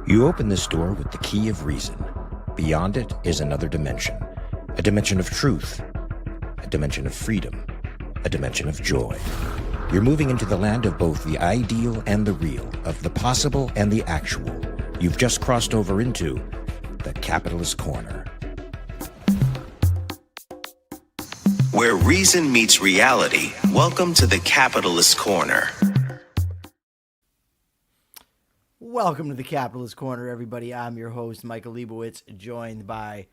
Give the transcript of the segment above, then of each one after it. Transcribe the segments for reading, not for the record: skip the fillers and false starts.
You open this door with the key of reason. Beyond it is another dimension. A dimension of truth. A dimension of freedom. A dimension of joy. You're moving into the land of both the ideal and the real, of the possible and the actual. You've just crossed over into the Capitalist Corner. Where reason meets reality, welcome to the Capitalist Corner. Welcome to the Capitalist Corner, everybody. I'm your host, Michael Liebowitz, joined by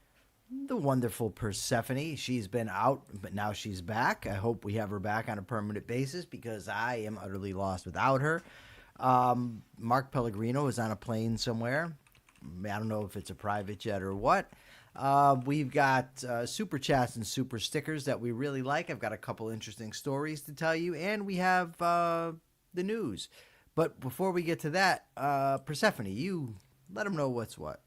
the wonderful Persephone. She's been out, but now she's back. I hope we have her back on a permanent basis because I am utterly lost without her. Mark Pellegrino is on a plane somewhere. I don't know if it's a private jet or what. We've got super chats and super stickers that we really like. I've got a couple interesting stories to tell you, and we have the news. But before we get to that, Persephone, you let them know what's what.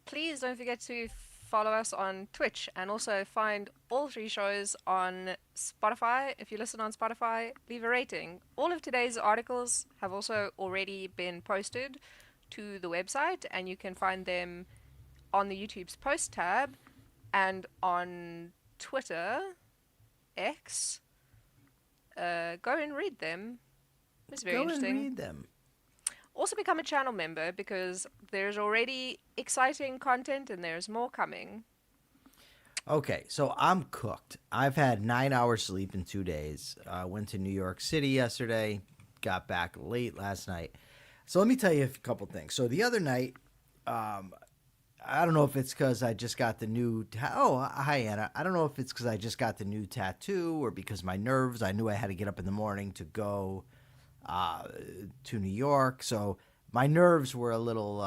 Please don't forget to follow us on Twitch and also find all three shows on Spotify. If you listen on Spotify, leave a rating. All of today's articles have also already been posted to the website, and you can find them on the YouTube's post tab and on Twitter, X. Go and read them. It's very interesting. Go and read them. Also become a channel member because there's already exciting content and there's more coming. Okay, so I'm cooked. I've had 9 hours sleep in 2 days. Went to New York City yesterday, got back late last night. So let me tell you a couple things. So the other night, I don't know if it's because I just got the new hi, Anna. I don't know if it's because I just got the new tattoo or because my nerves, I knew I had to get up in the morning to go to New York. So my nerves were a little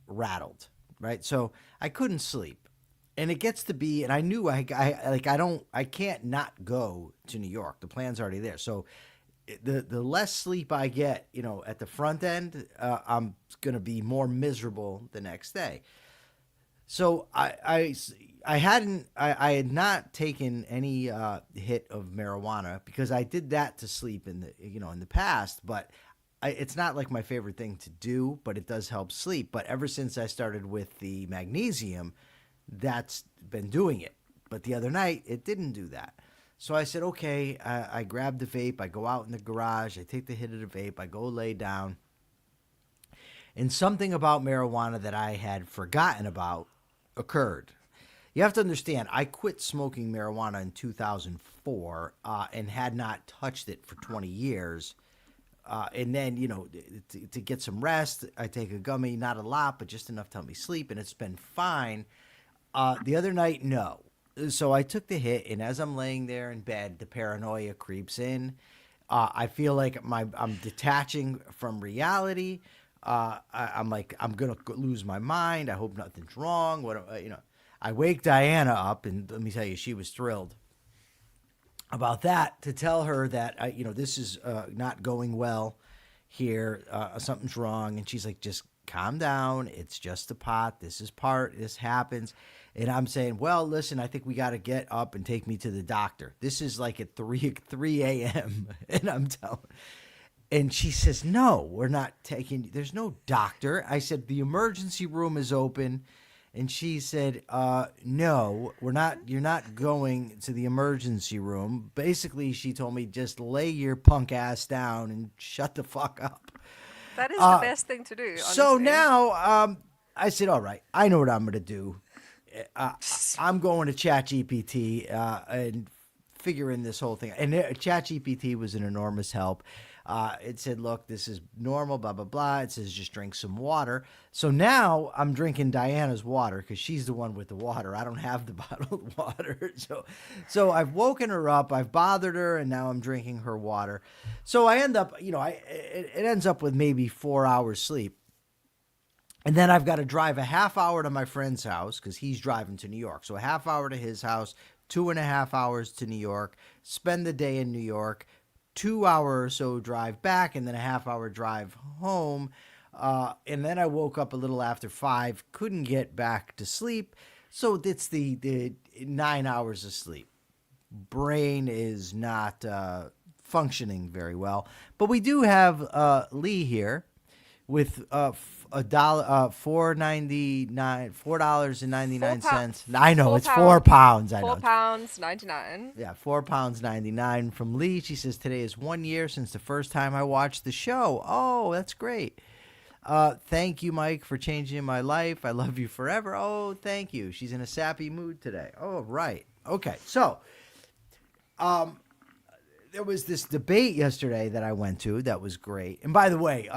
rattled, right? So I couldn't sleep. And it gets to be, and I knew I can't not go to New York. The plan's already there. So the less sleep I get, at the front end, I'm going to be more miserable the next day. So I had not taken any hit of marijuana because I did that to sleep in the past, but it's not like my favorite thing to do, but it does help sleep. But ever since I started with the magnesium, that's been doing it. But the other night it didn't do that. So I said, okay, I grab the vape, I go out in the garage, I take the hit of the vape, I go lay down. And something about marijuana that I had forgotten about occurred. You have to understand, I quit smoking marijuana in 2004 and had not touched it for 20 years. And then, to get some rest, I take a gummy, not a lot, but just enough to help me sleep, and it's been fine. The other night, no. So I took the hit, and as I'm laying there in bed, the paranoia creeps in. I feel like I'm detaching from reality. I'm like, I'm going to lose my mind. I hope nothing's wrong. I wake Diana up, and let me tell you, she was thrilled about that, to tell her that, this is not going well here. Something's wrong. And she's like, just calm down. It's just a pot. This happens. And I'm saying, well, listen, I think we got to get up and take me to the doctor. This is like at 3 a.m. And I'm telling. And she says, no, we're not taking, there's no doctor. I said, the emergency room is open. And she said, no, you're not going to the emergency room. Basically, she told me, just lay your punk ass down and shut the fuck up. That is the best thing to do, honestly. So now, I said, all right, I know what I'm going to do. I'm going to ChatGPT and figuring this whole thing. And ChatGPT was an enormous help. It said, look, this is normal, blah, blah, blah. It says just drink some water. So now I'm drinking Diana's water because she's the one with the water. I don't have the bottled water. So I've woken her up. I've bothered her, and now I'm drinking her water. So I end up, it ends up with maybe 4 hours sleep. And then I've got to drive a half hour to my friend's house because he's driving to New York. So a half hour to his house, 2.5 hours to New York, spend the day in New York, 2 hour or so drive back, and then a half hour drive home. And then I woke up a little after 5, couldn't get back to sleep. So it's the 9 hours of sleep. Brain is not functioning very well. But we do have Lee here with a dollar, $4.99. I know it's £4. I know. £4.99. Yeah, £4.99 from Lee. She says today is 1 year since the first time I watched the show. Oh, that's great. Thank you, Mike, for changing my life. I love you forever. Oh, thank you. She's in a sappy mood today. Oh, right. Okay, so there was this debate yesterday that I went to that was great. And by the way,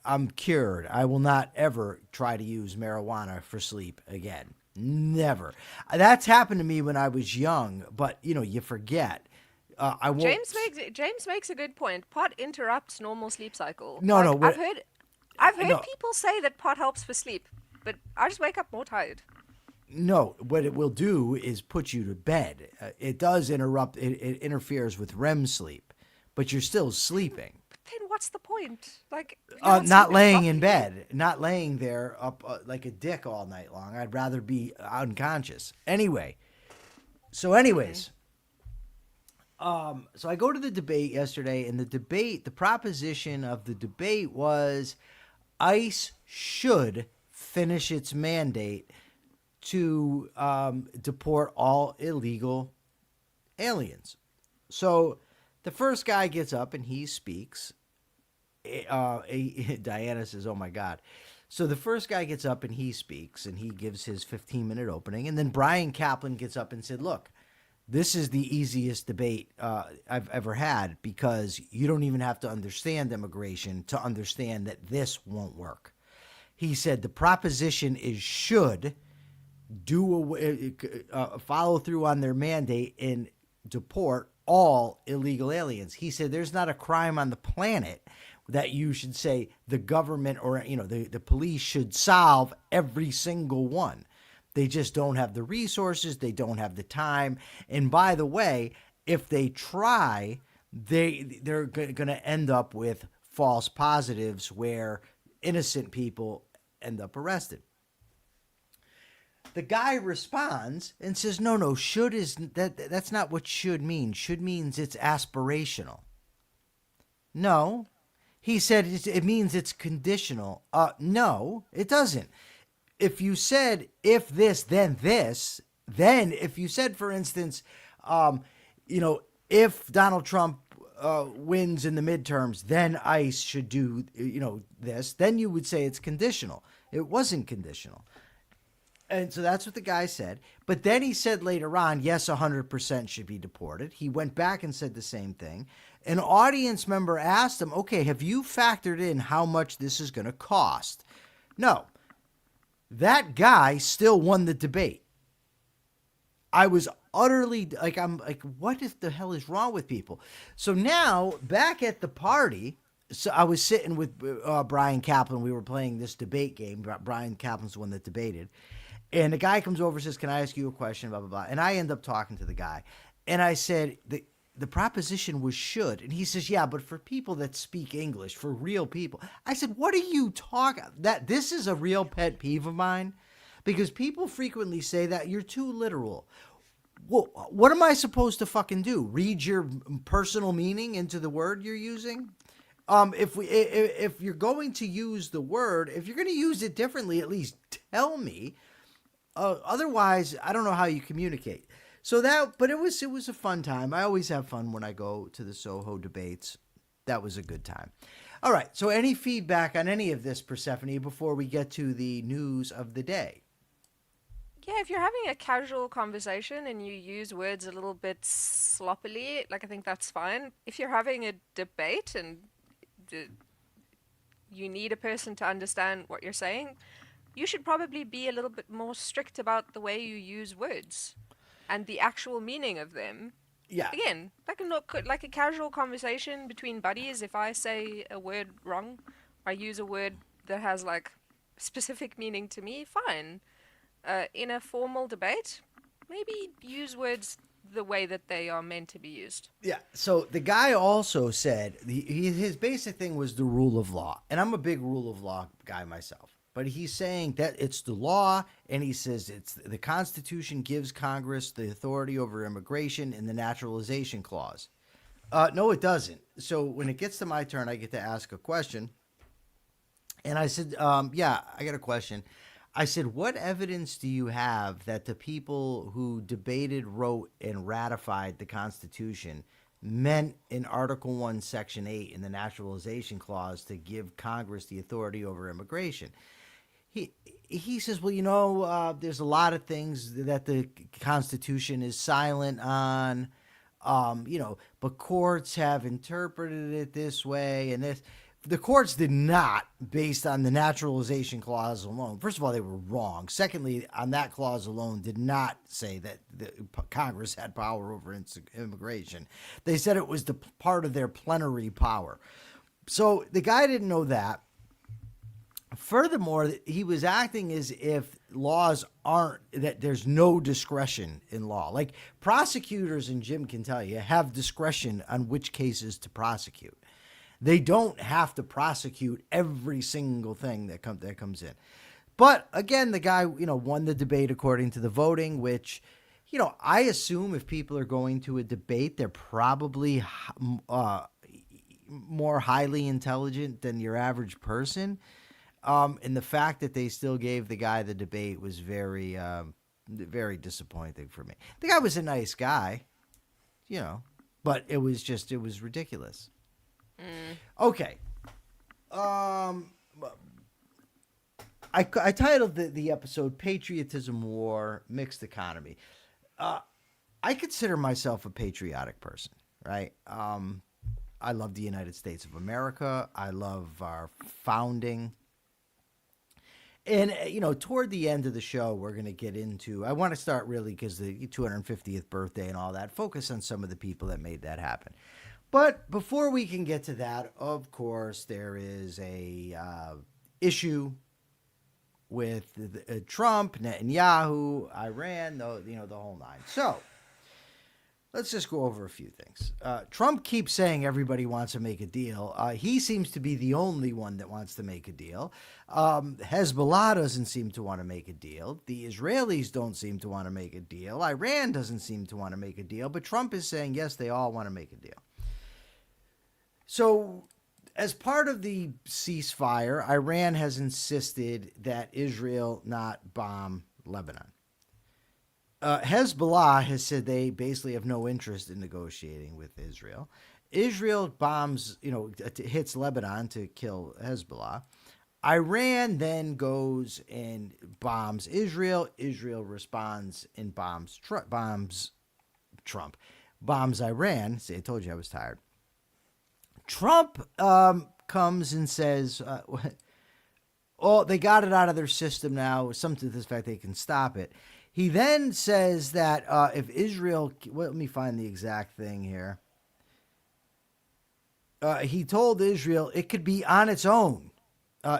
I'm cured. I will not ever try to use marijuana for sleep again. Never. That's happened to me when I was young, but you forget. I won't. James makes a good point. Pot interrupts normal sleep cycle. No, no. I've heard people say that pot helps for sleep, but I just wake up more tired. No, what it will do is put you to bed. It does interrupt. It interferes with REM sleep, but you're still sleeping. But then what's the point? Like, not laying in bed, not laying there up like a dick all night long. I'd rather be unconscious. Anyways, so I go to the debate yesterday, and the proposition of the debate was ICE should finish its mandate to deport all illegal aliens. So the first guy gets up and he speaks. Diana says, oh, my God. So the first guy gets up and he speaks, and he gives his 15-minute opening. And then Brian Kaplan gets up and said, look, this is the easiest debate I've ever had, because you don't even have to understand immigration to understand that this won't work. He said the proposition is should follow through on their mandate and deport all illegal aliens. He said there's not a crime on the planet that you should say the government or the police should solve every single one. They just don't have the resources. They don't have the time. And by the way, if they try, they're going to end up with false positives where innocent people end up arrested. The guy responds and says, no, should is that's not what should means. Should means it's aspirational. No, he said it means it's conditional. No, it doesn't. If you said if this, then if you said, for instance, if Donald Trump wins in the midterms, then ICE should do, this, then you would say it's conditional. It wasn't conditional. And so that's what the guy said. But then he said later on, yes, 100% should be deported. He went back and said the same thing. An audience member asked him, okay, have you factored in how much this is going to cost? No. That guy still won the debate. I was utterly what the hell is wrong with people? So now, back at the party, so I was sitting with Brian Kaplan. We were playing this debate game. Brian Kaplan's the one that debated. And the guy comes over and says, can I ask you a question, blah, blah, blah. And I end up talking to the guy. And I said, the proposition was should. And he says, yeah, but for people that speak English, for real people. I said, what are you talking? This is a real pet peeve of mine, because people frequently say that you're too literal. Well, what am I supposed to fucking do? Read your personal meaning into the word you're using? If you're going to use the word, if you're going to use it differently, at least tell me. Otherwise, I don't know how you communicate. But it was a fun time. I always have fun when I go to the Soho debates. That was a good time. All right. So any feedback on any of this, Persephone, before we get to the news of the day? Yeah, if you're having a casual conversation and you use words a little bit sloppily, I think that's fine. If you're having a debate and you need a person to understand what you're saying, you should probably be a little bit more strict about the way you use words and the actual meaning of them. Yeah. Again, like a casual conversation between buddies, if I say a word wrong, I use a word that has specific meaning to me, fine. In a formal debate, maybe use words the way that they are meant to be used. Yeah. So the guy also said his basic thing was the rule of law. And I'm a big rule of law guy myself. But he's saying that it's the law, and he says it's the Constitution gives Congress the authority over immigration in the naturalization clause. No, it doesn't. So when it gets to my turn, I get to ask a question. And I said, yeah, I got a question. I said, what evidence do you have that the people who debated, wrote, and ratified the Constitution meant in Article 1, Section 8 in the Naturalization Clause to give Congress the authority over immigration? He says, well, there's a lot of things that the Constitution is silent on, but courts have interpreted it this way and this. The courts did not, based on the naturalization clause alone. First of all, they were wrong. Secondly, on that clause alone, did not say that the Congress had power over immigration. They said it was the part of their plenary power. So the guy didn't know that. Furthermore, he was acting as if laws that there's no discretion in law. Like prosecutors, and Jim can tell you, have discretion on which cases to prosecute. They don't have to prosecute every single thing that comes in. But again, the guy, won the debate according to the voting, which, I assume if people are going to a debate, they're probably more highly intelligent than your average person. And the fact that they still gave the guy the debate was very, very disappointing for me. The guy was a nice guy, but it was ridiculous. Okay. I titled the episode Patriotism War, Mixed Economy. I consider myself a patriotic person, right? I love the United States of America. I love our founding. And, toward the end of the show, we're going to get into, I want to start really because the 250th birthday and all that, focus on some of the people that made that happen. But before we can get to that, of course, there is a issue with Trump, Netanyahu, Iran, the whole nine. So let's just go over a few things. Trump keeps saying everybody wants to make a deal. He seems to be the only one that wants to make a deal. Hezbollah doesn't seem to want to make a deal. The Israelis don't seem to want to make a deal. Iran doesn't seem to want to make a deal. But Trump is saying, yes, they all want to make a deal. So, as part of the ceasefire, Iran has insisted that Israel not bomb Lebanon. Hezbollah has said they basically have no interest in negotiating with Israel. Israel bombs, hits Lebanon to kill Hezbollah. Iran then goes and bombs Israel. Israel responds and bombs Trump. Bombs Iran. See, I told you I was tired. Trump comes and says, they got it out of their system now, something to this fact they can stop it. He then says that if Israel, let me find the exact thing here. He told Israel it could be on its own,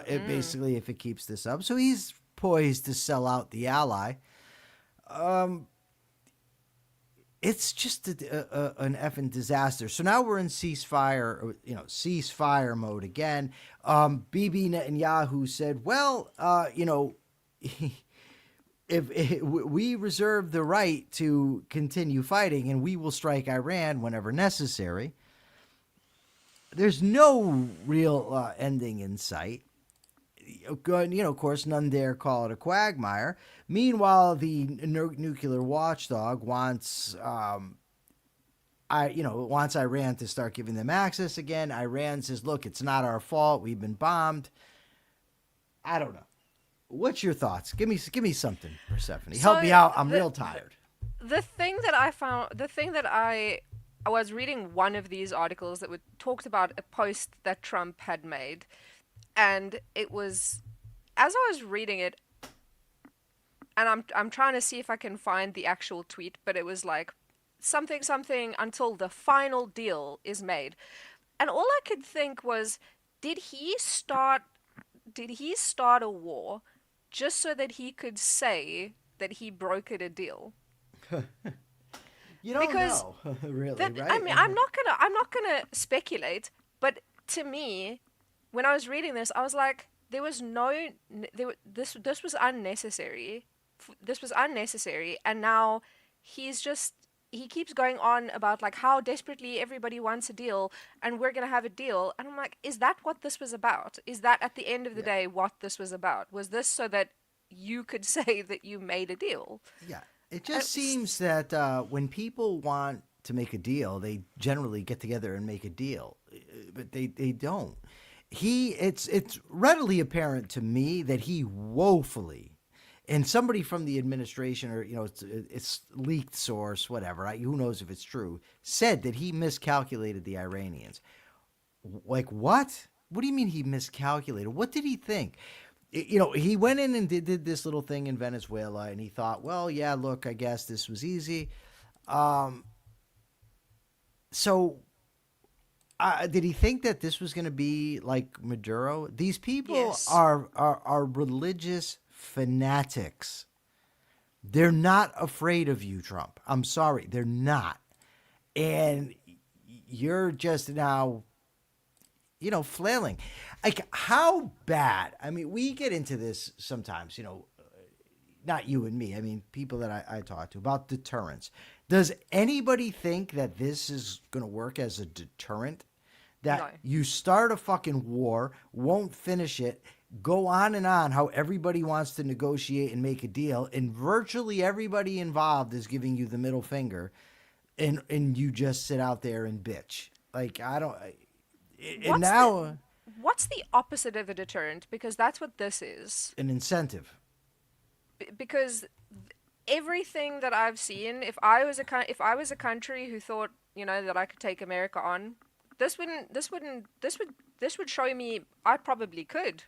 basically, if it keeps this up. So he's poised to sell out the ally. It's just an effing disaster. So now we're in ceasefire mode again. Bibi Netanyahu said, well, if we reserve the right to continue fighting and we will strike Iran whenever necessary. There's no real ending in sight. Of course, none dare call it a quagmire. Meanwhile, the nuclear watchdog wants Iran to start giving them access again. Iran says, look, it's not our fault. We've been bombed. I don't know. What's your thoughts? Give me something, Persephone. Help me out. I'm real tired. The thing that I was reading one of these articles that talked about a post that Trump had made. And it was, as I was reading it, and I'm trying to see if I can find the actual tweet, but it was like something until the final deal is made. And all I could think was, did he start a war just so that he could say that he brokered a deal? You don't know, really, right? I mean, I'm not gonna speculate, but to me, when I was reading this, I was like, this was unnecessary. This was unnecessary, and now he's just he keeps going on about like how desperately everybody wants a deal and we're going to have a deal. And I'm like, is that what this was about? Is that at the end of the day what this was about? Was this so that you could say that you made a deal? Yeah. It just seems that when people want to make a deal, they generally get together and make a deal, but they don't. It's readily apparent to me that he woefully, and somebody from the administration, or it's leaked source, whatever, who knows if it's true, said that he miscalculated the Iranians. Like what? What do you mean he miscalculated? What did he think? He went in and did this little thing in Venezuela, and he thought, well, yeah, look, I guess this was easy. So did he think that this was going to be like Maduro? These people Yes. are religious fanatics. They're not afraid of you, Trump. I'm sorry, they're not. And you're just now, flailing. Like, how bad? I mean, we get into this sometimes, not you and me. I mean, people that I talk to about deterrence. Does anybody think that this is going to work as a deterrent? That No. you start a fucking war, won't finish it, go on and on how everybody wants to negotiate and make a deal, and virtually everybody involved is giving you the middle finger, and you just sit out there and bitch. Like, I don't... And now... What's the opposite of a deterrent? Because that's what this is. An incentive. Because everything that I've seen, if I was a country who thought, that I could take America on, this would show me I probably could.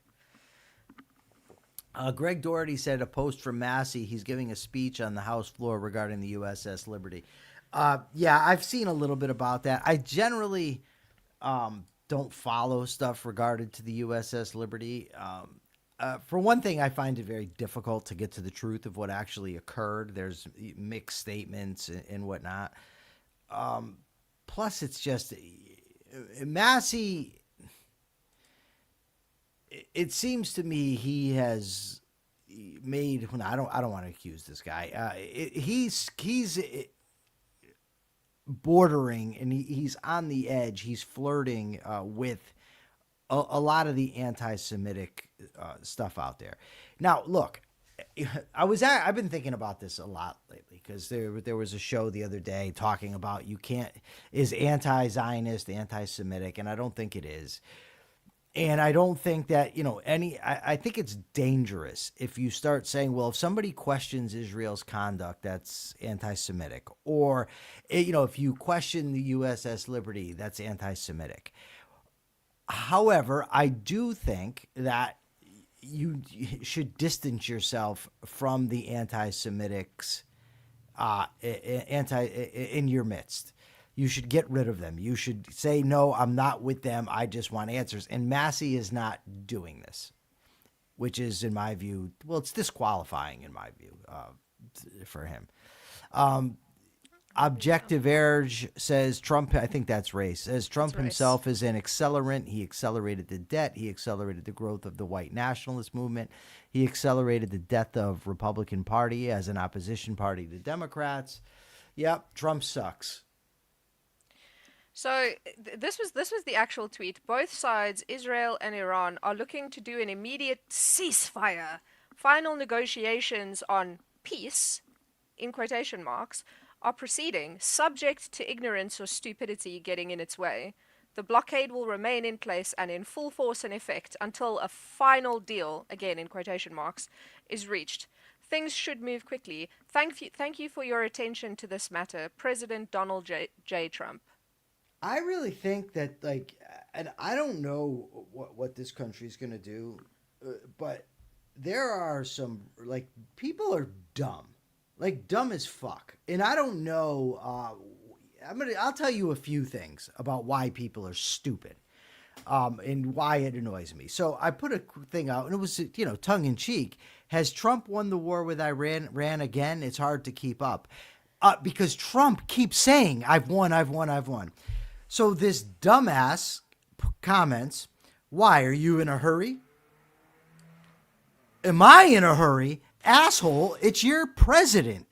Greg Doherty said a post from Massey. He's giving a speech on the House floor regarding the USS Liberty. Yeah, I've seen a little bit about that. I generally don't follow stuff regarding to the USS Liberty. For one thing, I find it very difficult to get to the truth of what actually occurred. There's mixed statements and whatnot. Plus, it's just Massey. It seems to me he has made. I don't want to accuse this guy. He's bordering, and he's on the edge. He's flirting with a lot of the anti-Semitic stuff out there. Now, look, I've been thinking about this a lot lately because there was a show the other day talking about is anti-Zionist, anti-Semitic, and I don't think it is. And I don't think that, I think it's dangerous if you start saying, well, if somebody questions Israel's conduct, that's anti-Semitic. Or, if you question the USS Liberty, that's anti-Semitic. However, I do think that you should distance yourself from the anti-Semitics in your midst. You should get rid of them. You should say, no, I'm not with them. I just want answers. And Massey is not doing this, which is, in my view, well, it's disqualifying, in my view, for him. Objective Urge says Trump, I think that's race, says Trump himself is an accelerant. He accelerated the debt. He accelerated the growth of the white nationalist movement. He accelerated the death of Republican Party as an opposition party to Democrats. Yep, Trump sucks. So this was the actual tweet. Both sides, Israel and Iran, are looking to do an immediate ceasefire. Final negotiations on peace, in quotation marks, are proceeding, subject to ignorance or stupidity getting in its way. The blockade will remain in place and in full force and effect until a final deal, again in quotation marks, is reached. Things should move quickly. Thank you for your attention to this matter, President Donald J. Trump. I really think that, and I don't know what this country is going to do, but there are some, people are dumb. Dumb as fuck. And I don't know, I'll tell you a few things about why people are stupid, and why it annoys me. So I put a thing out, and it was, tongue in cheek. Has Trump won the war with Iran again? It's hard to keep up, because Trump keeps saying, I've won. So this dumbass comments, why, are you in a hurry? Am I in a hurry? Asshole, it's your president.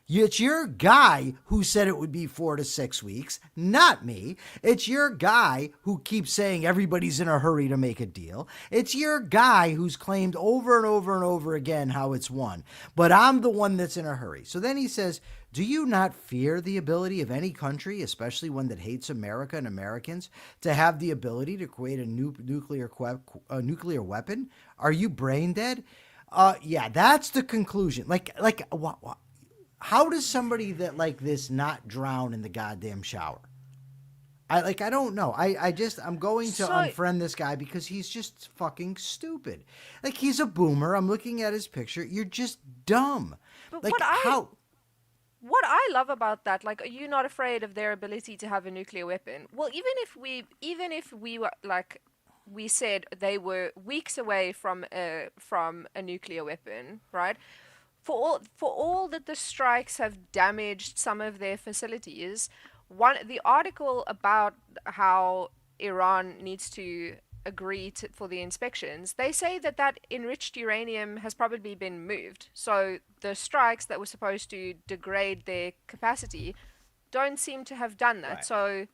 It's your guy who said it would be 4 to 6 weeks, not me. It's your guy who keeps saying everybody's in a hurry to make a deal. It's your guy who's claimed over and over and over again how it's won. But I'm the one that's in a hurry. So then he says, do you not fear the ability of any country, especially one that hates America and Americans, to have the ability to create a nuclear weapon? Are you brain dead? Yeah, that's the conclusion. What? How does somebody that like this not drown in the goddamn shower? I don't know. I'm going to unfriend this guy because he's just fucking stupid. Like, he's a boomer. I'm looking at his picture. You're just dumb. But Like, what I love about that, like, are you not afraid of their ability to have a nuclear weapon? Well, even if we were like, we said they were weeks away from a nuclear weapon, right? For all that the strikes have damaged some of their facilities, the article about how Iran needs to agree for the inspections, they say that enriched uranium has probably been moved. So the strikes that were supposed to degrade their capacity don't seem to have done that. Right. So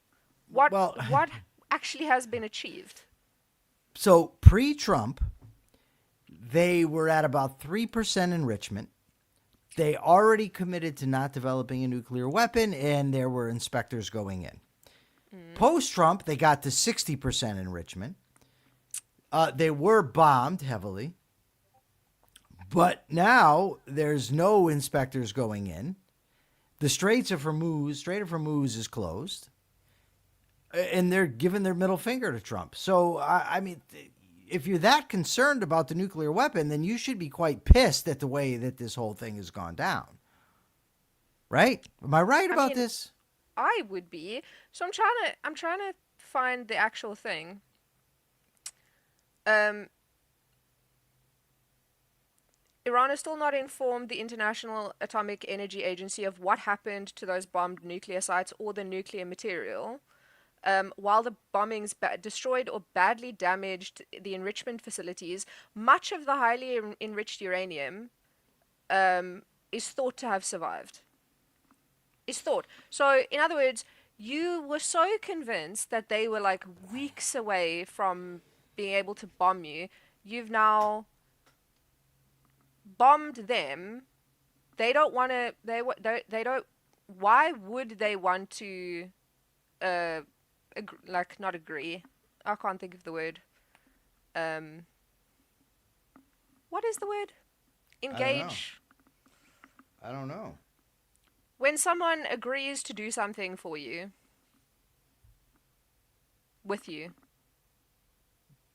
what actually has been achieved? So pre-Trump, they were at about 3% enrichment. They already committed to not developing a nuclear weapon, and there were inspectors going in. Post-Trump, they got to 60% enrichment. They were bombed heavily. But now there's no inspectors going in. The Strait of Hormuz is closed. And they're giving their middle finger to Trump. So, I mean, if you're that concerned about the nuclear weapon, then you should be quite pissed at the way that this whole thing has gone down. Right? Am I right about this? I would be. So I'm trying to find the actual thing. Iran has still not informed the International Atomic Energy Agency of what happened to those bombed nuclear sites or the nuclear material. While the bombings destroyed or badly damaged the enrichment facilities, much of the highly enriched uranium is thought to have survived. So, in other words, you were so convinced that they were like weeks away from being able to bomb you. You've now bombed them. They don't want to. They don't. Why would they want to? Not agree. I can't think of the word. What is the word? Engage. I don't know. When someone agrees to do something for you, with you.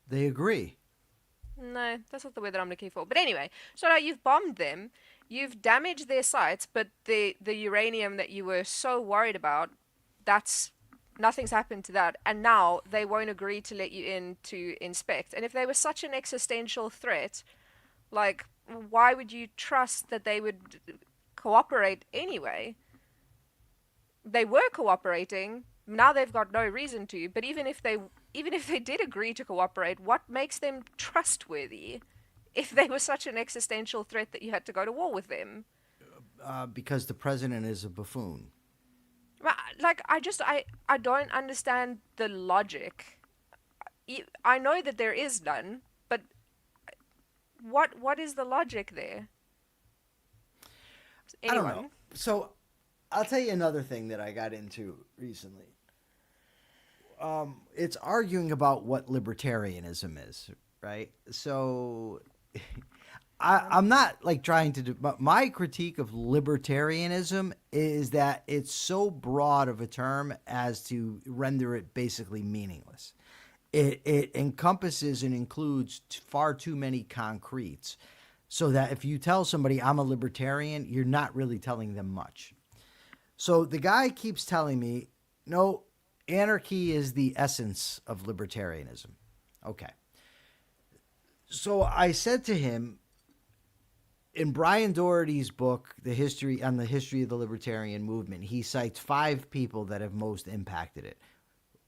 They agree. No, that's not the word that I'm looking for. But anyway, so now you've bombed them, you've damaged their sites, but the uranium that you were so worried about, nothing's happened to that. And now they won't agree to let you in to inspect. And if they were such an existential threat, like, why would you trust that they would cooperate anyway? They were cooperating. Now they've got no reason to. But even if they did agree to cooperate, what makes them trustworthy if they were such an existential threat that you had to go to war with them? Because the president is a buffoon. Like, I don't understand the logic. I know that there is none, but what is the logic there? Anyone? I don't know. So I'll tell you another thing that I got into recently. It's arguing about what libertarianism is, right? So I'm not like trying to do, but my critique of libertarianism is that it's so broad of a term as to render it basically meaningless. It encompasses and includes far too many concretes, so that if you tell somebody I'm a libertarian, you're not really telling them much. So the guy keeps telling me, no, anarchy is the essence of libertarianism. Okay. So I said to him, in Brian Doherty's book, the history of the libertarian movement, he cites 5 people that have most impacted it.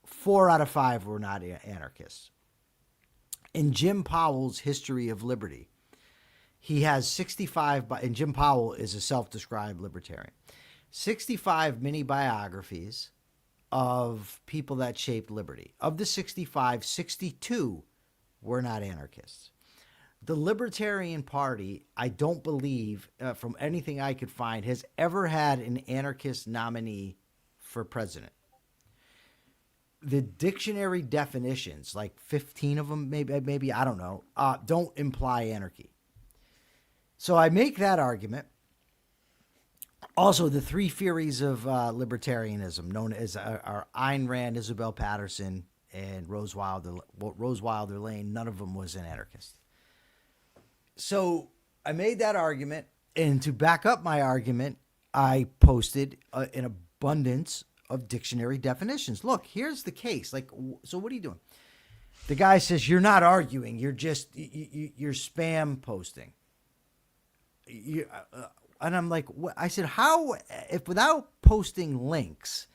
4 out of 5 were not anarchists. In Jim Powell's History of Liberty, he has 65, and Jim Powell is a self-described libertarian, 65 mini biographies of people that shaped liberty. Of the 65, 62 were not anarchists. The Libertarian Party, I don't believe, from anything I could find, has ever had an anarchist nominee for president. The dictionary definitions, like 15 of them, maybe I don't know, don't imply anarchy. So I make that argument. Also, the three theories of libertarianism, known as are Ayn Rand, Isabel Patterson, and Rose Wilder Lane, none of them was an anarchist. So I made that argument, and to back up my argument, I posted an abundance of dictionary definitions. Look, here's the case. Like, so what are you doing? The guy says, you're not arguing. You're just, you're spam posting. And I'm like, what? I said, how, if without posting links,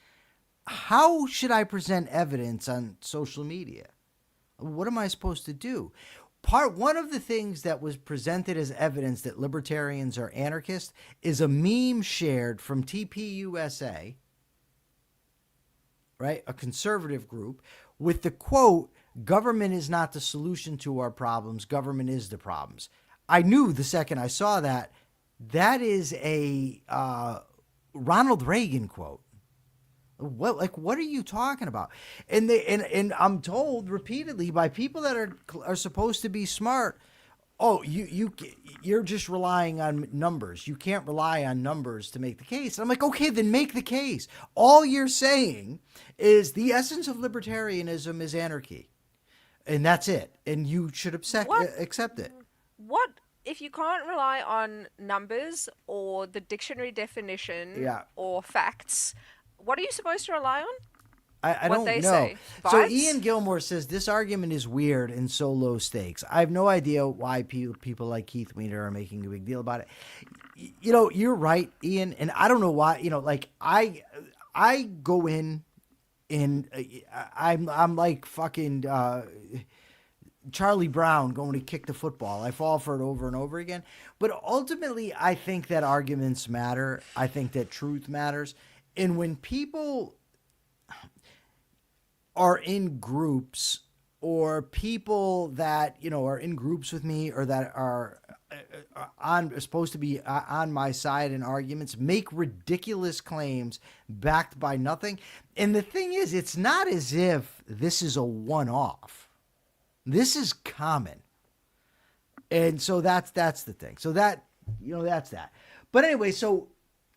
how should I present evidence on social media? What am I supposed to do? One of the things that was presented as evidence that libertarians are anarchists is a meme shared from TPUSA, right? A conservative group, with the quote, "Government is not the solution to our problems, government is the problems." I knew the second I saw that is a Ronald Reagan quote. What are you talking about? And I'm told repeatedly by people that are supposed to be smart, oh, you're just relying on numbers. You can't rely on numbers to make the case. And I'm like, okay, then make the case. All you're saying is the essence of libertarianism is anarchy, and that's it. And you should accept it. What if you can't rely on numbers or the dictionary definition or facts? What are you supposed to rely on? I don't know. Say. So Ian Gilmore says this argument is weird and so low stakes. I have no idea why people like Keith Weiner are making a big deal about it. You know, you're right, Ian, and I don't know why. You know, like I go in and I'm like fucking Charlie Brown going to kick the football. I fall for it over and over again. But ultimately, I think that arguments matter. I think that truth matters. And when people are in groups, or people that, you know, are in groups with me, or that are supposed to be on my side in arguments, make ridiculous claims backed by nothing. And the thing is, it's not as if this is a one-off. This is common. And so that's the thing. So that, you know, that's that. But anyway, so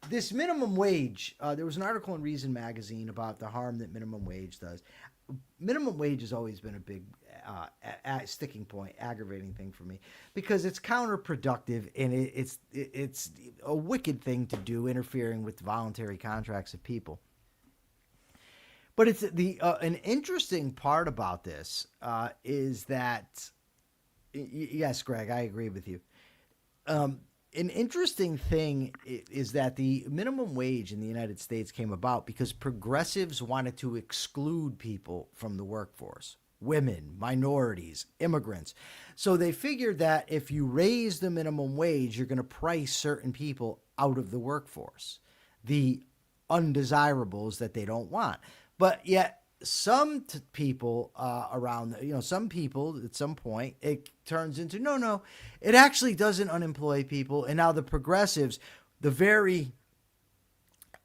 this minimum wage, there was an article in Reason magazine about the harm that minimum wage does. Minimum wage has always been a big sticking point, aggravating thing for me, because it's counterproductive and it's a wicked thing to do, interfering with the voluntary contracts of people. But it's an interesting part about this is that, yes, Greg, I agree with you. An interesting thing is that the minimum wage in the United States came about because progressives wanted to exclude people from the workforce, women, minorities, immigrants. So they figured that if you raise the minimum wage, you're going to price certain people out of the workforce, the undesirables that they don't want. But yet some people around, you know, some people at some point, it turns into, no, it actually doesn't unemploy people. And now the progressives, the very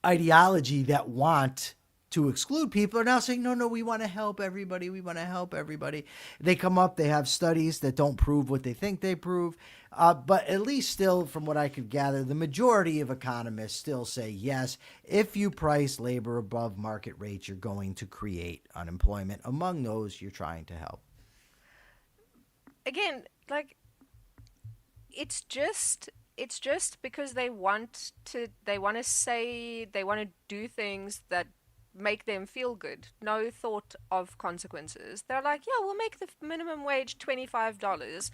ideology that want to exclude people, are now saying, no, we want to help everybody. We want to help everybody. They come up, they have studies that don't prove what they think they prove. But at least still, from what I could gather, the majority of economists still say, yes, if you price labor above market rates, you're going to create unemployment among those you're trying to help. Again, like, it's just because they want to do things that make them feel good. No thought of consequences. They're like, yeah, we'll make the minimum wage $25.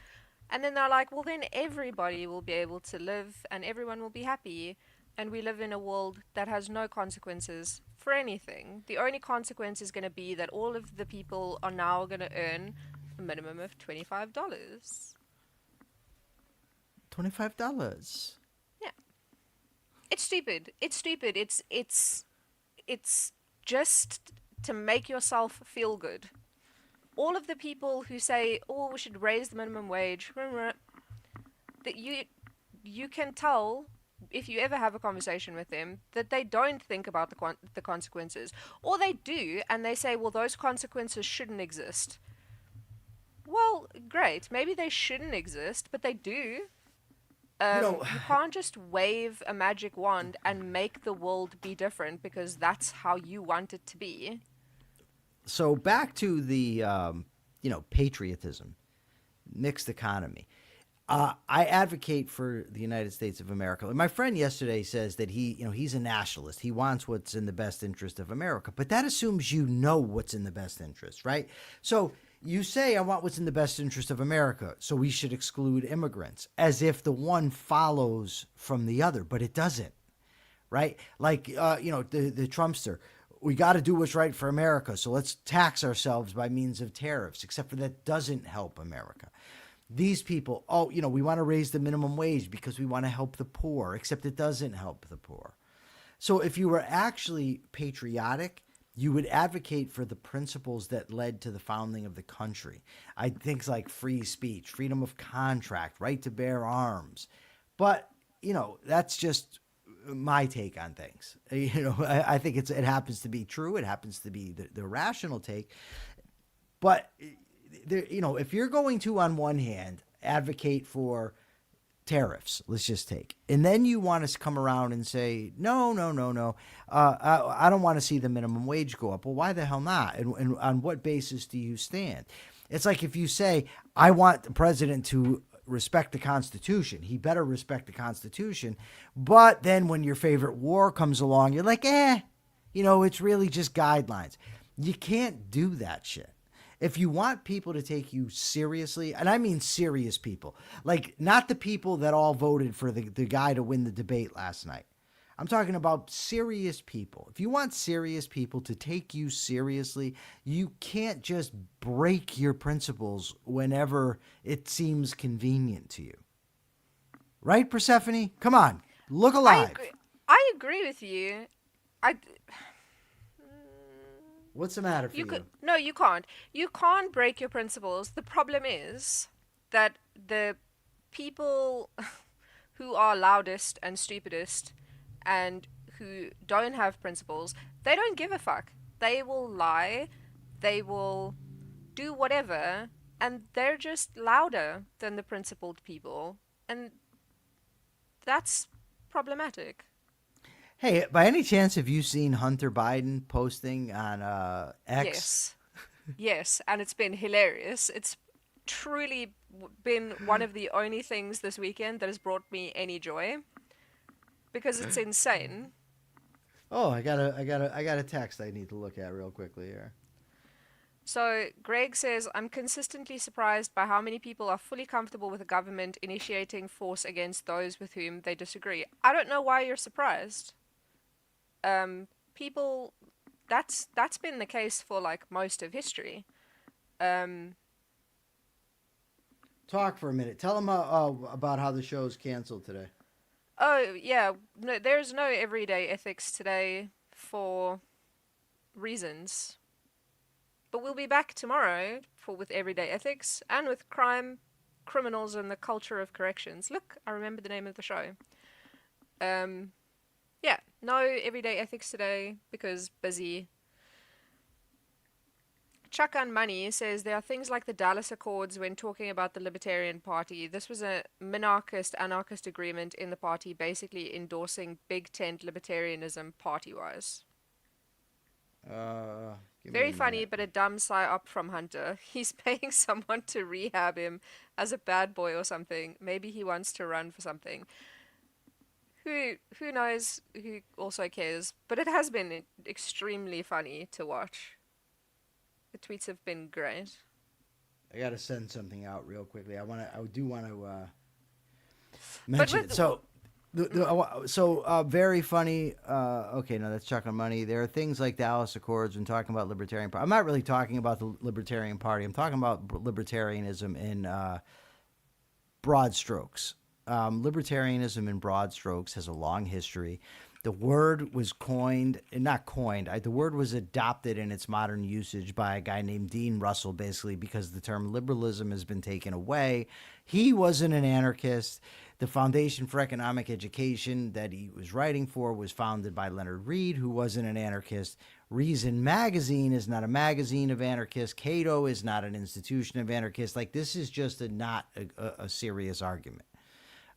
And then they're like, well, then everybody will be able to live and everyone will be happy. And we live in a world that has no consequences for anything. The only consequence is going to be that all of the people are now going to earn a minimum of $25. $25. Yeah. It's stupid. It's stupid. It's just to make yourself feel good. All of the people who say, "Oh, we should raise the minimum wage," that you can tell if you ever have a conversation with them that they don't think about the consequences, or they do and they say, "Well, those consequences shouldn't exist." Well, great. Maybe they shouldn't exist, but they do. You can't just wave a magic wand and make the world be different because that's how you want it to be. So back to the, patriotism, mixed economy. I advocate for the United States of America. My friend yesterday says that he's a nationalist. He wants what's in the best interest of America, but that assumes you know what's in the best interest, right? So you say, I want what's in the best interest of America, so we should exclude immigrants, as if the one follows from the other, but it doesn't, right? Like, the Trumpster, we got to do what's right for America, so let's tax ourselves by means of tariffs, except for that doesn't help America. These people, we want to raise the minimum wage because we want to help the poor, except it doesn't help the poor. So if you were actually patriotic, you would advocate for the principles that led to the founding of the country. Things like free speech, freedom of contract, right to bear arms. But, that's just my take on things. I think it happens to be true. It happens to be the rational take. But, if you're going to, on one hand, advocate for tariffs, let's just take, and then you want us to come around and say, no, I don't want to see the minimum wage go up. Well, why the hell not? And on what basis do you stand? It's like if you say, I want the president to respect the Constitution, he better respect the Constitution. But then when your favorite war comes along, you're like, it's really just guidelines. You can't do that shit. If you want people to take you seriously, and I mean serious people, like not the people that all voted for the guy to win the debate last night. I'm talking about serious people. If you want serious people to take you seriously, you can't just break your principles whenever it seems convenient to you. Right, Persephone? Come on, look alive. I agree with you. What's the matter for you? No, you can't. You can't break your principles. The problem is that the people who are loudest and stupidest and who don't have principles, they don't give a fuck. They will lie. They will do whatever. And they're just louder than the principled people. And that's problematic. Hey, by any chance, have you seen Hunter Biden posting on X? Yes, and it's been hilarious. It's truly been one of the only things this weekend that has brought me any joy, because it's insane. Oh, I got a text I need to look at real quickly here. So Greg says, I'm consistently surprised by how many people are fully comfortable with the government initiating force against those with whom they disagree. I don't know why you're surprised. People, that's been the case for like most of history. Talk for a minute. Tell them about how the show's canceled today. Oh yeah, no, there's no everyday ethics today for reasons. But we'll be back tomorrow with everyday ethics and with crime, criminals, and the culture of corrections. Look, I remember the name of the show. Yeah, no everyday ethics today because busy. Chuck on Money says there are things like the Dallas Accords when talking about the Libertarian Party. This was a minarchist-anarchist agreement in the party basically endorsing Big Tent libertarianism party-wise. Very funny, but a dumb psyop from Hunter. He's paying someone to rehab him as a bad boy or something. Maybe he wants to run for something. Who knows? Who also cares? But it has been extremely funny to watch. The tweets have been great. I gotta send something out real quickly. I do want to mention it. So, very funny. Okay, no, that's Chuck on Money. There are things like Dallas Accords when talking about Libertarian Party. I'm not really talking about the Libertarian Party. I'm talking about libertarianism in broad strokes. Libertarianism in broad strokes has a long history. The word was the word was adopted in its modern usage by a guy named Dean Russell, basically because the term liberalism has been taken away. He wasn't an anarchist. The Foundation for Economic Education that he was writing for was founded by Leonard Read, who wasn't an anarchist. Reason Magazine is not a magazine of anarchists. Cato is not an institution of anarchists. Like, this is just not a serious argument.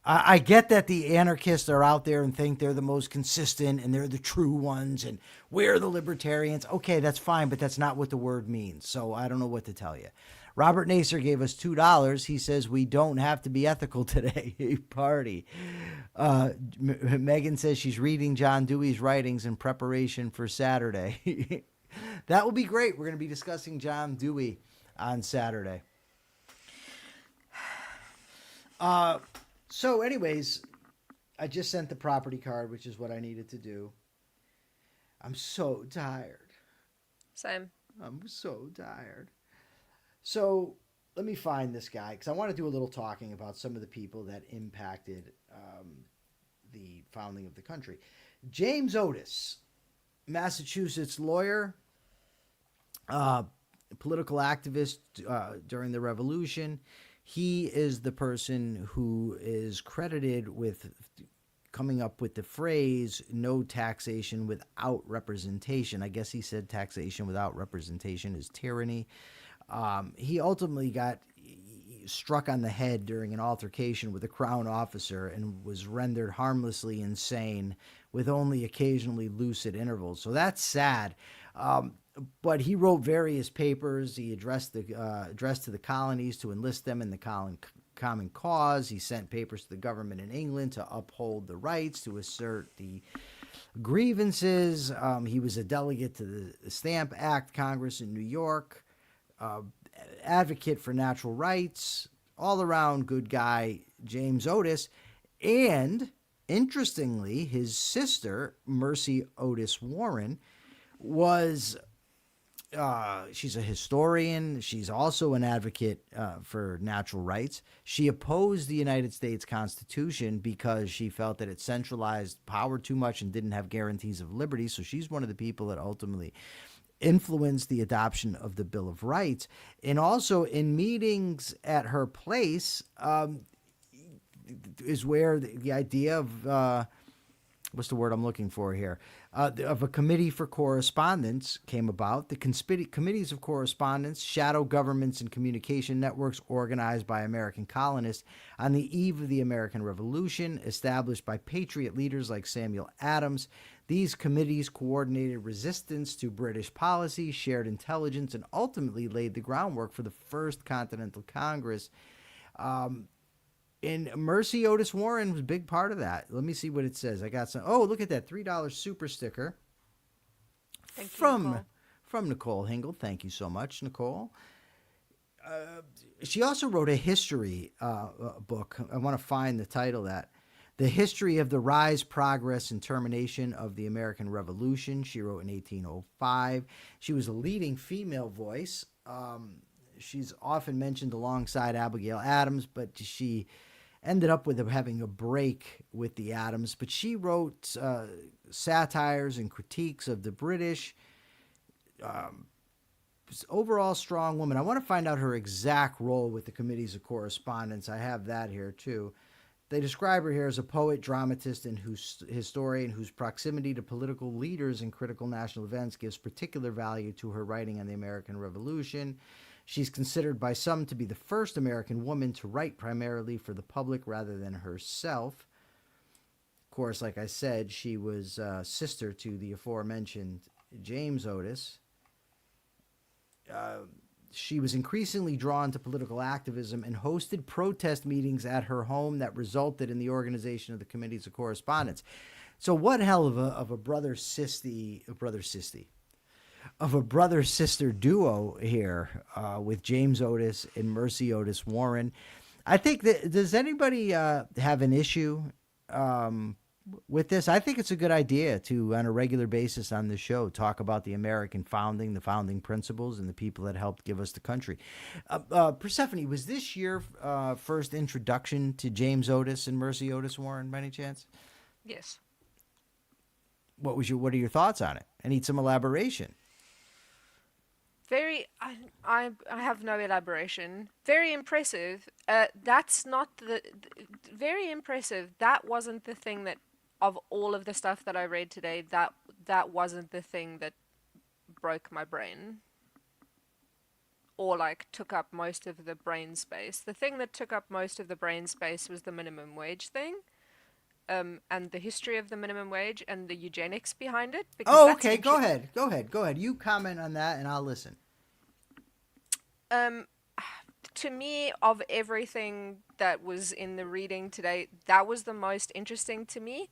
I get that the anarchists are out there and think they're the most consistent and they're the true ones and we're the libertarians. Okay, that's fine, but that's not what the word means. So I don't know what to tell you. Robert Nacer gave us $2. He says we don't have to be ethical today. Party. Megan says she's reading John Dewey's writings in preparation for Saturday. That will be great. We're going to be discussing John Dewey on Saturday. So anyways, I just sent the property card, which is what I needed to do. I'm so tired. Same. I'm so tired. So let me find this guy because I want to do a little talking about some of the people that impacted the founding of the country. James Otis, Massachusetts lawyer, political activist during the Revolution. He is the person who is credited with coming up with the phrase "no taxation without representation." I guess he said taxation without representation is tyranny. He ultimately got struck on the head during an altercation with a Crown officer and was rendered harmlessly insane with only occasionally lucid intervals. So that's sad. But he wrote various papers. He addressed to the colonies to enlist them in the common cause. He sent papers to the government in England to uphold the rights, to assert the grievances. He was a delegate to the Stamp Act Congress in New York, advocate for natural rights, all-around good guy, James Otis. And, interestingly, his sister, Mercy Otis Warren, was... she's a historian. She's also an advocate for natural rights. She opposed the United States Constitution because she felt that it centralized power too much and didn't have guarantees of liberty. So she's one of the people that ultimately influenced the adoption of the Bill of Rights. And also in meetings at her place is where the idea of... what's the word I'm looking for here? Of a committee for correspondence came about. The committees of correspondence, shadow governments and communication networks organized by American colonists on the eve of the American Revolution, established by patriot leaders like Samuel Adams. These committees coordinated resistance to British policy, shared intelligence, and ultimately laid the groundwork for the First Continental Congress. And Mercy Otis Warren was a big part of that. Let me see what it says. I got some. Oh, look at that $3 super sticker from Nicole Hingle. Thank you so much, Nicole. She also wrote a history book. I want to find the title of that. The History of the Rise, Progress, and Termination of the American Revolution. She wrote in 1805. She was a leading female voice. She's often mentioned alongside Abigail Adams, but she ended up with having a break with the Adams. But she wrote satires and critiques of the British. Overall strong woman. I want to find out her exact role with the committees of correspondence. I have that here too. They describe her here as a poet, dramatist, and historian whose proximity to political leaders and critical national events gives particular value to her writing on the American Revolution. She's considered by some to be the first American woman to write primarily for the public rather than herself. Of course, like I said, she was sister to the aforementioned James Otis. She was increasingly drawn to political activism and hosted protest meetings at her home that resulted in the organization of the committees of correspondence. So what hell of a brother-sister duo here with James Otis and Mercy Otis Warren. I think that, does anybody have an issue with this. I think it's a good idea to, on a regular basis on the show, talk about the American founding, the founding principles, and the people that helped give us the country. Persephone, was this your first introduction to James Otis and Mercy Otis Warren, by any chance? Yes. What are your thoughts on it? I need some elaboration. I have no elaboration. Very impressive. That's not very impressive. That wasn't the thing that, of all of the stuff that I read today, that wasn't the thing that broke my brain. Or like took up most of the brain space. The thing that took up most of the brain space was the minimum wage thing. And the history of the minimum wage and the eugenics behind it. Oh, okay. Go ahead. You comment on that and I'll listen. To me, of everything that was in the reading today, that was the most interesting to me.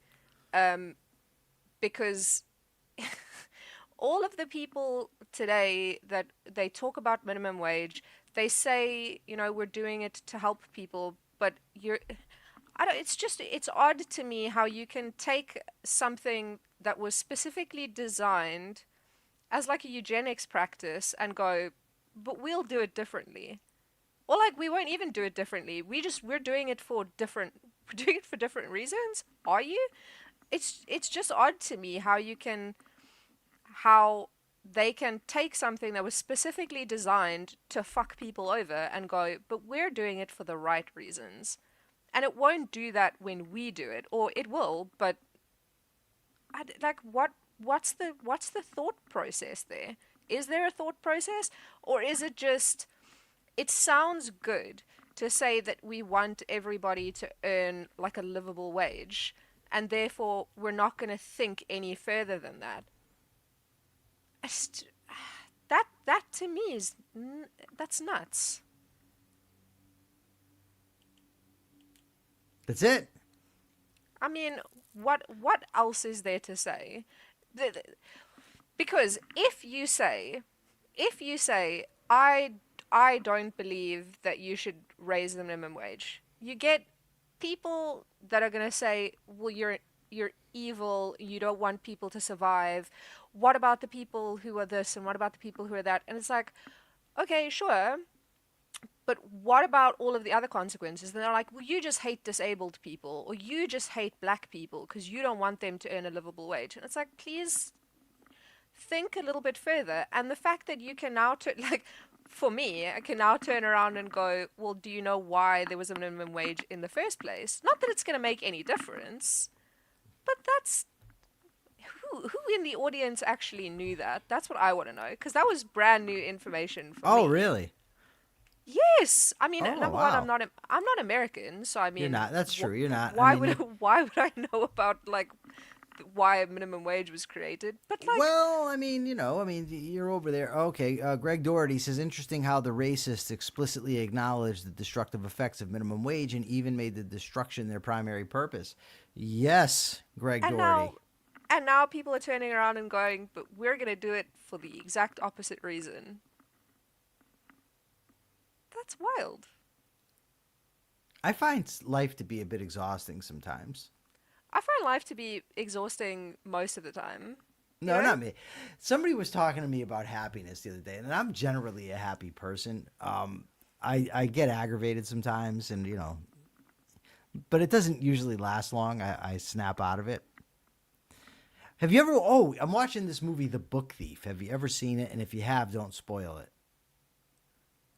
Because all of the people today that they talk about minimum wage, they say, we're doing it to help people, but it's odd to me how you can take something that was specifically designed as like a eugenics practice and go, but we'll do it differently. Or like we won't even do it differently. We're doing it for different reasons. Are you? It's just odd to me how they can take something that was specifically designed to fuck people over and go, but we're doing it for the right reasons. And it won't do that when we do it, or it will, but what's the thought process there? Is there a thought process, or is it just, it sounds good to say that we want everybody to earn like a livable wage, and therefore we're not going to think any further than that. That to me that's nuts. That's it. I mean, what else is there to say? Because if you say I don't believe that you should raise the minimum wage, you get people that are going to say, well, you're evil, you don't want people to survive. What about the people who are this, and what about the people who are that? And it's like, okay, sure, but what about all of the other consequences? And they're like, well, you just hate disabled people, or you just hate black people because you don't want them to earn a livable wage. And it's like, please think a little bit further. And the fact that you can now for me, I can now turn around and go, well, do you know why there was a minimum wage in the first place? Not that it's going to make any difference, but that's who in the audience actually knew that? That's what I want to know, because that was brand new information for me. Oh, really? Yes. I mean, number wow. one, I'm not American, so I mean, You're not. That's true. You're not. Why would I know about like why a minimum wage was created? But like, well, you're over there. Okay, Greg Doherty says, interesting how the racists explicitly acknowledged the destructive effects of minimum wage and even made the destruction their primary purpose. Yes, Greg Doherty. And now people are turning around and going, but we're going to do it for the exact opposite reason. That's wild. I find life to be a bit exhausting sometimes. I find life to be exhausting most of the time. No, not me. Somebody was talking to me about happiness the other day, and I'm generally a happy person. I get aggravated sometimes, and but it doesn't usually last long. I snap out of it. Have you ever? Oh, I'm watching this movie, The Book Thief. Have you ever seen it? And if you have, don't spoil it.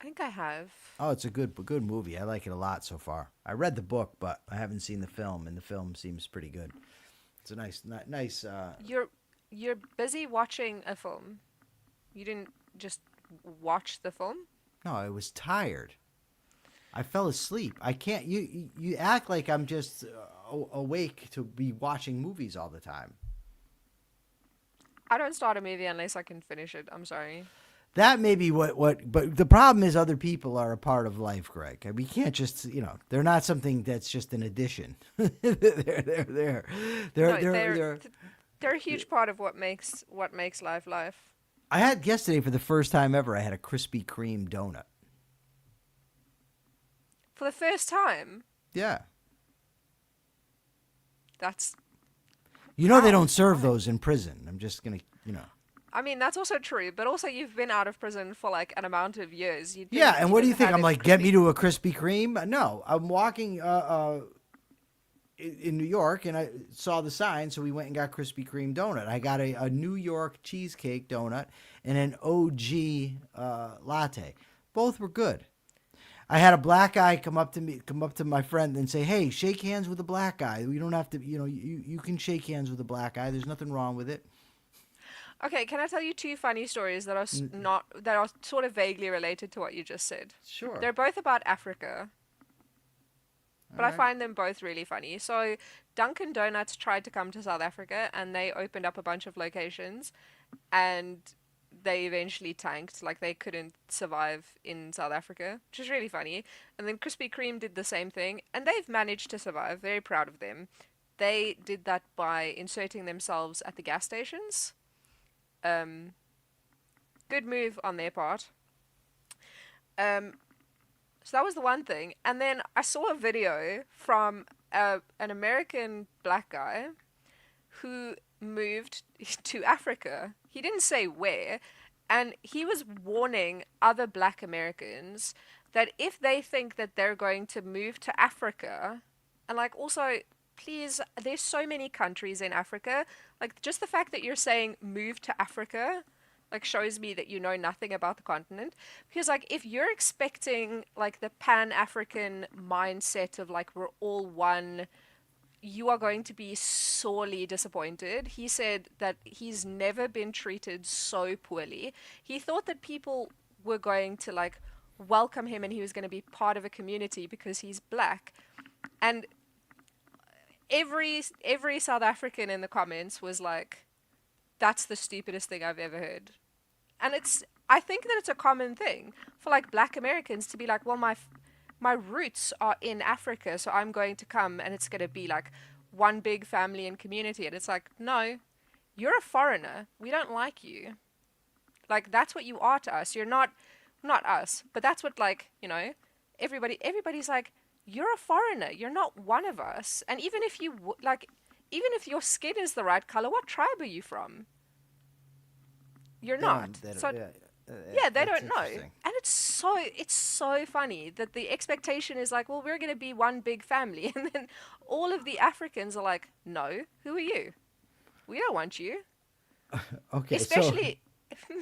I think I have. Oh, it's a good movie. I like it a lot so far. I read the book, but I haven't seen the film, and the film seems pretty good. It's a nice. You're busy watching a film. You didn't just watch the film? No, I was tired. I fell asleep. I can't. You act like I'm just awake to be watching movies all the time. I don't start a movie unless I can finish it. I'm sorry. That may be but the problem is other people are a part of life, Greg. We can't just, they're not something that's just an addition. They're a huge part of what makes life life. I had yesterday, for the first time ever, I had a Krispy Kreme donut. For the first time? Yeah. That's You know they How? don't serve Why? those in prison. I'm just gonna, I mean, that's also true, but also you've been out of prison for like an amount of years. You'd Yeah, think and you what do would you have think? had I'm a like, get me Krispy. to a Krispy Kreme? No, I'm walking in New York, and I saw the sign, so we went and got Krispy Kreme donut. I got a New York cheesecake donut and an OG latte. Both were good. I had a black guy come up to my friend and say, "Hey, shake hands with a black guy. We don't have to, you can shake hands with a black guy. There's nothing wrong with it." Okay, can I tell you two funny stories that are not that are sort of vaguely related to what you just said? Sure. They're both about Africa, but All I right. find them both really funny. So, Dunkin' Donuts tried to come to South Africa and they opened up a bunch of locations and they eventually tanked. Like, they couldn't survive in South Africa, which is really funny. And then Krispy Kreme did the same thing and they've managed to survive. Very proud of them. They did that by inserting themselves at the gas stations. Um, Good move on their part. Um, So that was the one thing. And then I saw a video from an American black guy who moved to Africa. He didn't say where. And he was warning other black Americans that if they think that they're going to move to Africa, and like also, please, there's so many countries in Africa. Like just the fact that you're saying move to Africa like shows me that you know nothing about the continent, because like if you're expecting like the pan-African mindset of like we're all one, you are going to be sorely disappointed. He said that he's never been treated so poorly. He thought that people were going to like welcome him and he was going to be part of a community because he's black. And every South African in the comments was like, that's the stupidest thing I've ever heard. And I think that it's a common thing for like black Americans to be like, well, my roots are in Africa, so I'm going to come and it's going to be like one big family and community. And it's like, no, you're a foreigner. We don't like you. Like that's what you are to us. You're not us, but that's what like, everybody's like, you're a foreigner. You're not one of us. And even if even if your skin is the right color, what tribe are you from? You're not. So yeah, they that's don't know. interesting. And it's so funny that the expectation is like, well, we're going to be one big family. And then all of the Africans are like, no, who are you? We don't want you. Okay, Especially,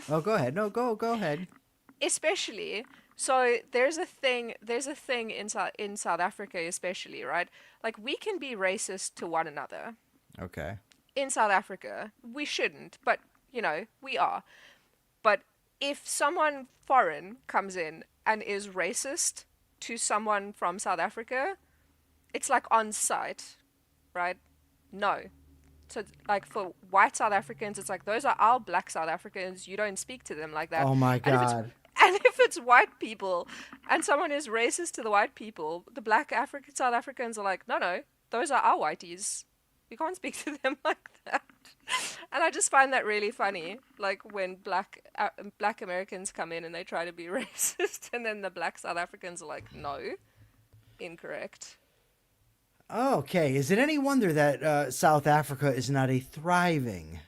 so go ahead. No, go ahead. especially, so there's a thing in South Africa, especially, right? Like we can be racist to one another. Okay. In South Africa, we shouldn't, but we are. But if someone foreign comes in and is racist to someone from South Africa, it's like on site, right? No. So like for white South Africans, it's like those are our black South Africans. You don't speak to them like that. Oh my And if it's God. and if it's white people and someone is racist to the white people, the black South Africans are like, no, those are our whiteys. We can't speak to them like that. And I just find that really funny, like when black Americans come in and they try to be racist, and then the black South Africans are like, no, incorrect. Okay. Is it any wonder that South Africa is not a thriving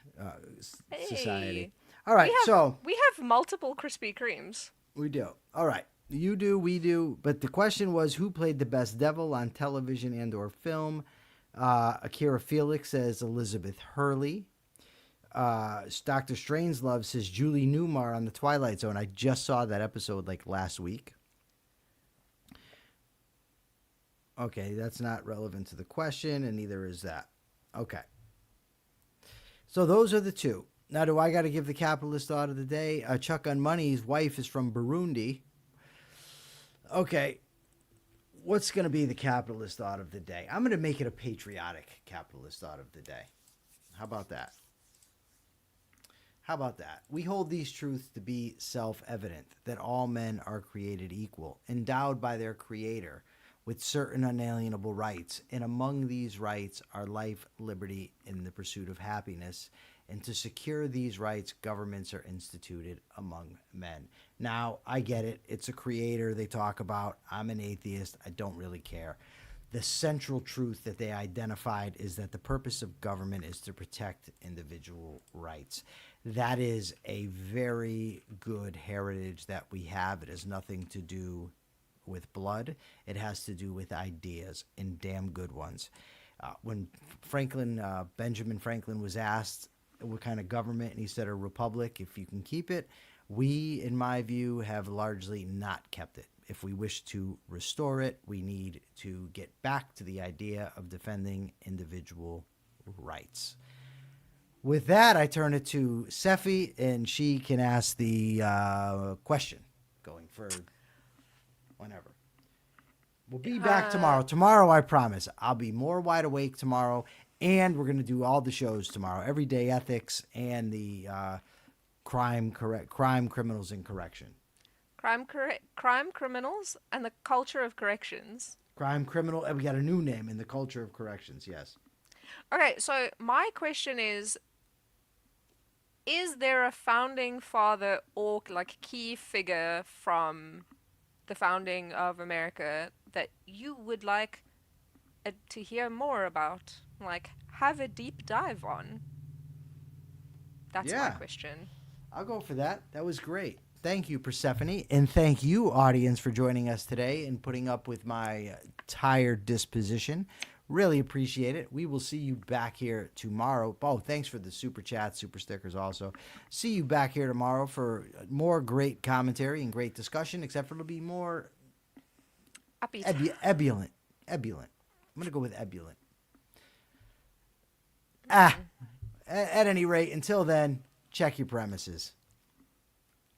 society? Hey, All right. So we have multiple Krispy Kremes. we do. All right. You do. We do. But the question was, who played the best devil on television and/or film? Akira Felix says Elizabeth Hurley. Dr. Strangelove says Julie Newmar on The Twilight Zone. I just saw that episode like last week. Okay, that's not relevant to the question, and neither is that. Okay. So those are the two. Now, do I got to give the capitalist thought of the day? Chuck on Money's wife is from Burundi. Okay. What's going to be the capitalist thought of the day? I'm going to make it a patriotic capitalist thought of the day. How about that? How about that? We hold these truths to be self-evident, that all men are created equal, endowed by their creator with certain unalienable rights, and among these rights are life, liberty, and the pursuit of happiness. And to secure these rights, governments are instituted among men. Now, I get it. It's a creator they talk about. I'm an atheist. I don't really care. the central truth that they identified is that the purpose of government is to protect individual rights. That is a very good heritage that we have. It has nothing to do with blood. It has to do with ideas, and damn good ones. When Benjamin Franklin was asked what kind of government, and he said a republic, if you can keep it, we, in my view, have largely not kept it. If we wish to restore it, we need to get back to the idea of defending individual rights. With that, I turn it to Sephi, and she can ask the question going for whenever. We'll be back tomorrow. Tomorrow, I promise. I'll be more wide awake tomorrow, and we're going to do all the shows tomorrow. Everyday Ethics and the crime, criminals, and correction. Crime criminals and the culture of corrections. Crime criminal, and we got a new name in the culture of corrections, yes. Okay, so my question is there a founding father or like key figure from the founding of America that you would like to hear more about? Like, have a deep dive on? That's my question. I'll go for that. That was great. Thank you, Persephone, and thank you, audience, for joining us today and putting up with my tired disposition. Really appreciate it. We will see you back here tomorrow. Oh, thanks for the super chats, super stickers also. See you back here tomorrow for more great commentary and great discussion, except for it'll be more ebullient. I'm going to go with ebullient. At any rate, until then, check your premises.